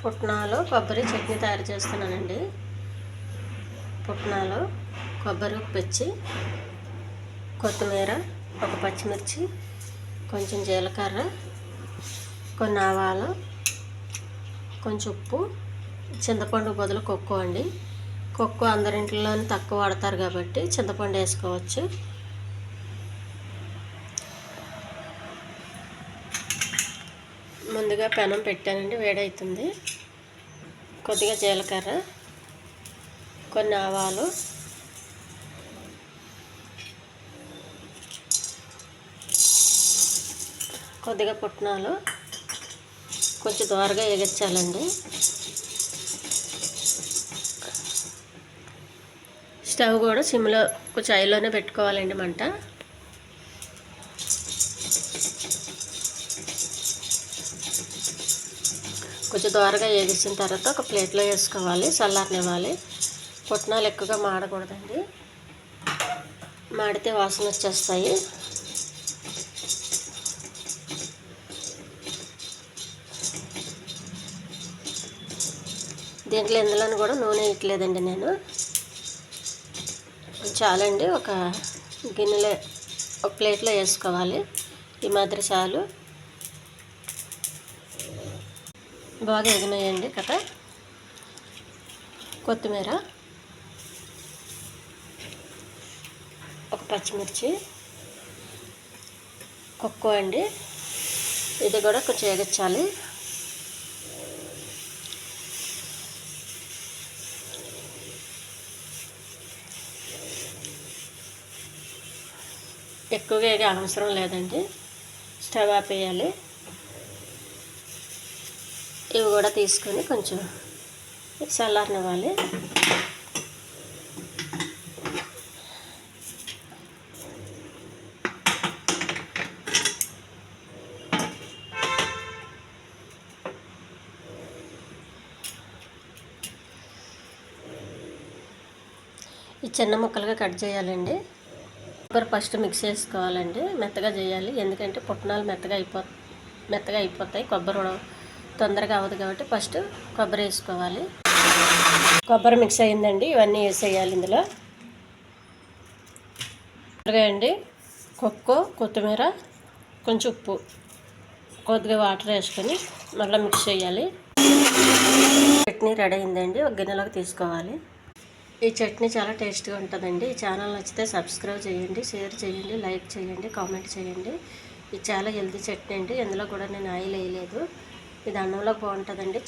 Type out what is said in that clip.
పుట్నాలు కొబ్బరి చట్నీ తయారు చేస్తున్నానండి. పుట్నాలు, కొబ్బరి ఉప్పెచ్చి, కొత్తిమీర, ఒక పచ్చిమిర్చి, కొంచెం జీలకర్ర, కొన్ని ఆవాలు, కొంచెం ఉప్పు, చింతపండు బదులు కొక్కో అండి. కొక్కో అందరింట్లోనే తక్కువ వాడతారు కాబట్టి చింతపండు వేసుకోవచ్చు. ముందుగా పెనం పెట్టానండి, వేడవుతుంది. కొద్దిగా జీలకర్ర, కొన్ని ఆవాలు, కొద్దిగా పుట్నాలు కొంచెం దోరగా ఎగించాలండి. స్టవ్ కూడా సిమ్లో కొంచెం హైలోనే పెట్టుకోవాలండి మంట. కొంచెం దోరగా వేగించిన తర్వాత ఒక ప్లేట్లో వేసుకోవాలి, చల్లారనివ్వాలి. పుట్నాలు ఎక్కువగా మాడకూడదండి, మాడితే వాసన వచ్చేస్తాయి. దీంట్లో ఎందులోనూ కూడా నూనె వేయట్లేదండి నేను. చాలండి, ఒక గిన్నెలో ఒక ప్లేట్లో వేసుకోవాలి. ఈ మాదిరి చాలు. బాగా ఎగినాయండి కదా. కొత్తిమీర, ఒక పచ్చిమిర్చి, కొక్కో అండి, ఇది కూడా కొంచెం ఎగించాలి. ఎక్కువగా ఏగే అవసరం లేదండి, స్టవ్ ఆపేయాలి. ఇవి కూడా తీసుకొని కొంచెం చల్లారనివ్వాలి. ఈ చిన్న ముక్కలుగా కట్ చేయాలండి. కొబ్బరి ఫస్ట్ మిక్స్ చేసుకోవాలండి, మెత్తగా చేయాలి. ఎందుకంటే పుట్నాలు మెత్తగా అయిపోతాయి. కొబ్బరి తొందరగా అవ్వదు కాబట్టి ఫస్ట్ కొబ్బరి వేసుకోవాలి. కొబ్బరి మిక్స్ అయిందండి, ఇవన్నీ వేసేయాలి ఇందులో. అండి, కొక్కో, కొత్తిమీర, కొంచెం ఉప్పు, కొద్దిగా వాటర్ వేసుకొని మళ్ళీ మిక్స్ చేయాలి. చట్నీ రెడీ అయిందండి, ఒక గిన్నెలోకి తీసుకోవాలి. ఈ చట్నీ చాలా టేస్ట్గా ఉంటుందండి. ఈ ఛానల్ నచ్చితే సబ్స్క్రైబ్ చేయండి, షేర్ చేయండి, లైక్ చేయండి, కామెంట్ చేయండి. ఇది చాలా హెల్తీ చట్నీ అండి. ఎందులో కూడా నేను ఆయిల్ వేయలేదు. ఇది అన్నంలో బాగుంటుందండి.